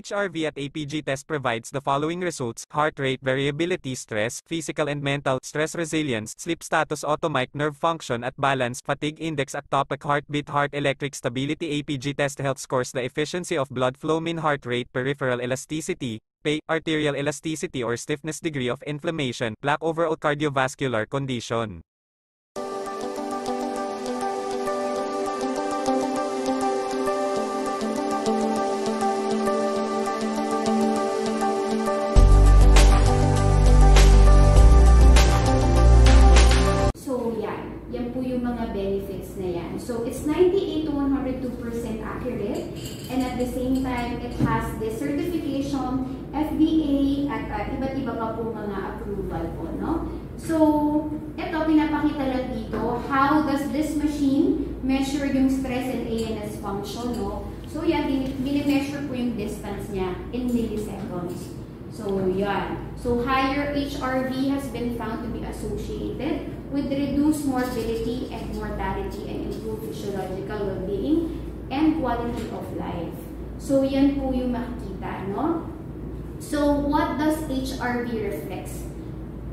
HRV at APG test provides the following results: heart rate variability, stress, physical and mental, stress resilience, sleep status, autonomic nerve function at balance, fatigue index, ectopic heartbeat, heart electric stability. APG test health scores the efficiency of blood flow, mean heart rate, peripheral elasticity, PEI, arterial elasticity or stiffness, degree of inflammation, plaque, overall cardiovascular condition. Yan po yung mga benefits na yan. So, it's 98 to 102% accurate, and at the same time, it has the certification, FDA, at iba't iba pa po mga approval po, no? So, ito, pinapakita lang dito, how does this machine measure yung stress and ANS function, no? So, yan, binimeasure po yung distance niya in milliseconds. So, yan. So, higher HRV has been found to be associated with reduced morbidity and mortality and improved physiological well-being and quality of life. So, yan po yung makikita, no? So, what does HRV reflects?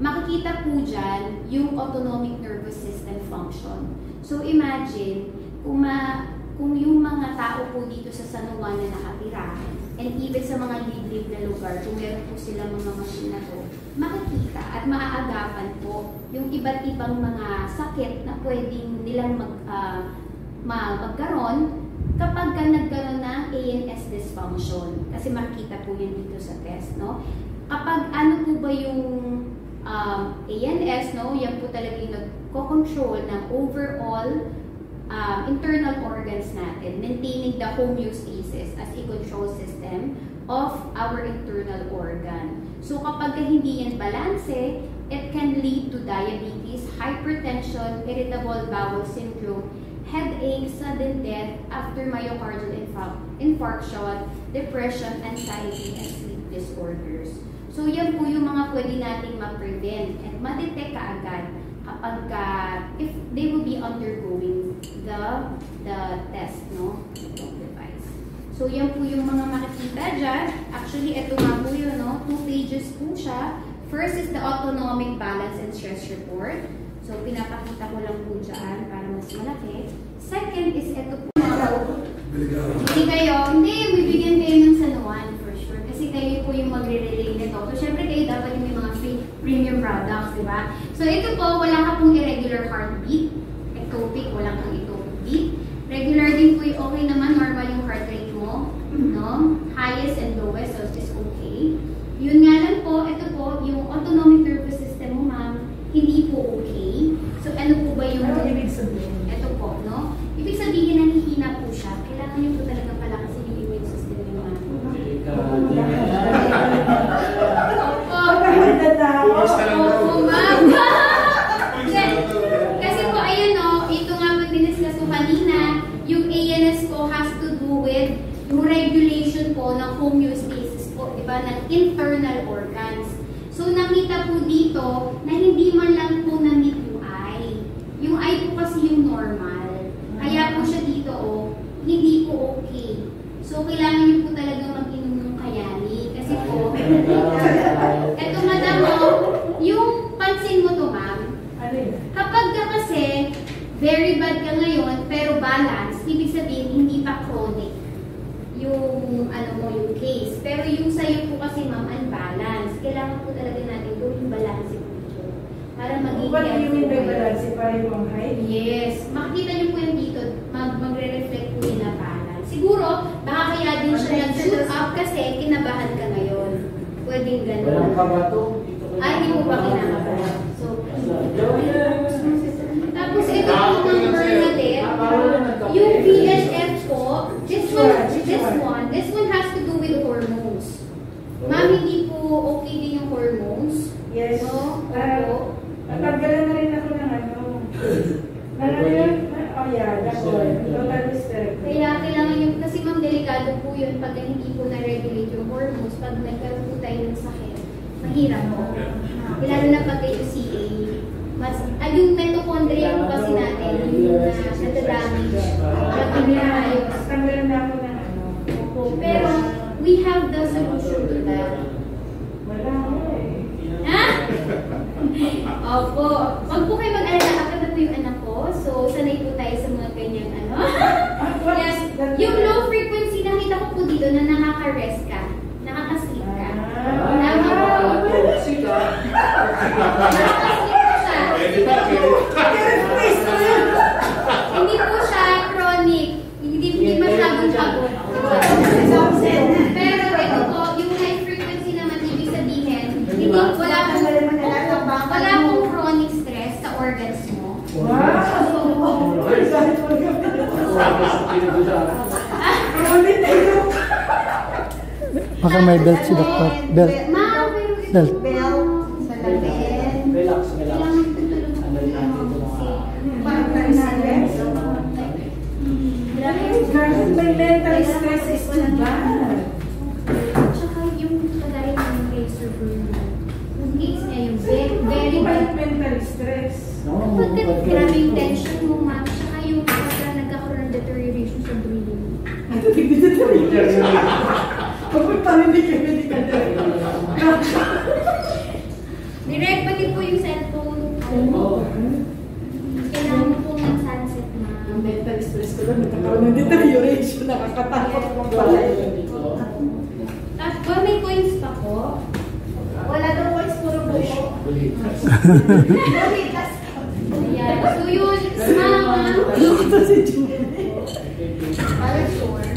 Makikita po dyan yung autonomic nervous system function. So, imagine, kung yung mga tao po dito sa San Juan na nakatira, and even sa mga liblib na lugar, kung meron po silang mga machine na to, makikita at maaagapan po yung iba't ibang mga sakit na pwedeng nilang magkaroon kapag nagkaroon ng ANS dysfunction. Kasi makikita po yun dito sa test, no? Kapag ano po ba yung ANS, no? Yan po talaga yung nagko-control ng overall internal organs natin, maintaining the homeostasis as a control system of our internal organ. So kapag hindi yan balanse, it can lead to diabetes, hypertension, irritable bowel syndrome, headache, sudden death after myocardial infarction, depression, anxiety, and sleep disorders. So yan po yung mga pwede nating ma-prevent and ma-detect kaagad kapag if they will be undergoing the test, no? Itong device. So, yan po yung mga makikita dyan. Actually, ito nga po yun, no? 2 pages po siya. First is the autonomic balance and stress report. So, pinapakita ko lang po dyan para mas malaki. Second is ito po. Hindi, bibigyan kayo ng San Juan for sure. Kasi kayo po yung magre-relay nito. So, syempre kayo dapat yung may mga premium products, di ba? So, ito po, wala ka pong irregular heartbeat. Ectopic, wala kang ectopic beat. Regular din po yung okay naman, normal yung heart rate mo, no? Highest and lowest, so it's okay. Yun nga lang po, ito po, yung autonomic nervous system mo, ma'am, hindi po okay. So, ano po ba yung... Ano ibig sabihin? Ito po, no? Ibig sabihin, nanghihina po siya. Kailangan nyo po talaga palakasin yung immune system nyo, ma'am. Opo, ma'am. Kasi po, ayun o, ito nga po diniscuss ko kanina, yung ANS po has to do with yung regulation po ng homeostasis po, di ba, ng internal organs. So, nakita po dito na hindi man lang po na-meet yung eye. Yung eye po kasi yung normal. Kaya po siya dito, oh, hindi po okay. So, kailangan nyo po talaga mag-inom ng kayani. Kasi po, eto madam, oh, yung pansin mo to, ma'am, kapag ka kasi very bad ka ngayon, pero balance, ibig sabihin, hindi pa chronic yung, ano mo, yung case. Pero yung sa'yo po kasi, ma'am, unbalance. Kailangan po talaga natin gawin balance po para maging balance para yung height? Yes. Makikita niyo po yan dito, magre-reflect po yun na balance. Siguro, baka kaya din siya nag-shoot up kasi kinabahan ka ngayon. Pwedeng gano'n. Walang kabato. Ay, hindi mo ba kinakabahan? So, tapos ito po number natin, yung VSF po, this one has to do with hormones. Ma'am, hindi po okay din yung hormones. Yes. No? Natanggalan na rin ako ng ano. Ano yun? Oh yeah, that's one. Total hysterectomy. Kaya kailangan yung, kasi ma'am, delikado po yun pag hindi po na-regulate yung hormones. Pag nagkaroon po tayo ng sakit, mahirap po. Lalo na pag kayo CA. Yung mitochondria po kasi natin, yung nata-damage. Tanggalan na ako ng ano. Pero, we have the Opo. Wag po kayo mag-alala, apat na po yung anak ko. So, sanay po tayo sa mga ganyang ano. Yes. Yung low frequency, nakita ko po dito na nakaka-rest ka. Nakaka-sleep ka. Tama po. Nakaka-sleep ka. Nakaka-sleep po siya. Hindi po siya chronic. Hindi masyadong pagod. Pero ito po, yung high frequency naman, ibig sabihin, hindi, wala pong chronic stress sa organs mo. Baka may belt si Doktor. Belt. Belt. Sa labi. Relax. May mental stress is too bad. Tsaka yung kagaya ng razor burn, yung case niya yung very Bad bad. mental stress. Pagkat grabe yung tension mo, ma'am, tsaka yung pagka nagkakaroon ng deterioration sa breathing. Kapag parinig yung medical Direct pati po yung cellphone. Kailangan mo pong mag-sunset, ma'am. Ang mental stress ko lang, nagkakaroon ng deterioration, nakakatakot mo pala yun. Tapos, may coins pa po. Wala daw coins, puro buko. Ayan. So yun, ma'am. Ito si Julie. Para sure.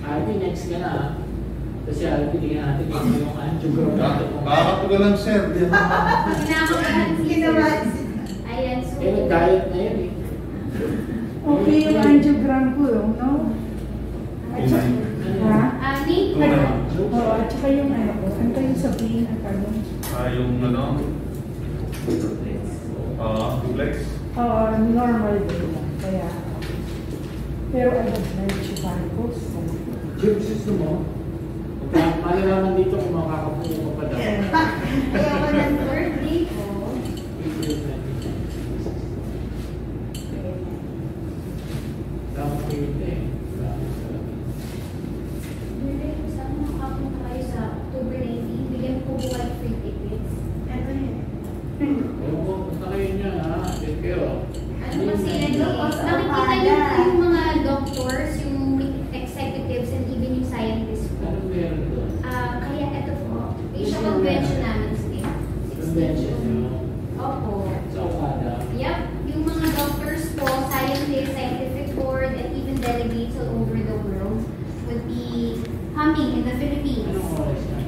Alvin, next ka na. Kasi Alvin, tingnan natin kung yung angiogram. Bakit ko lang, sir? Kinakabahan si Ayan, so. Eh, diet na yun eh. Okay yung angiogram ko, no? At saka, ha? Ani? Oo, at saka yung ano ko, ano yung sabihin ang tanong? Yung ano? Duplex? Oo, normal din lang, kaya. Pero ano, medyo varicose. Yung gusto mo, malalaman dito kung makakapuno ka pa daw. Kaya ako ng third day ko. Dapat dito eh. Bigyan ko sa makapunta kayo sa October 19. Bigyan ko buwan free tickets. Ano yun? Oo, punta kayo niya ha. Take care. Ano kasi yan eh. Nakikita niyo po yung mga doctors, yung executives, and even yung scientists po. Anong meron doon? Kaya ito po, Asia convention namin Steve. Convention nyo? Opo. Sa Okada? Yep. Yung mga doctors po, scientists, scientific board, and even delegates all over the world would be coming in the Philippines. Anong oras na?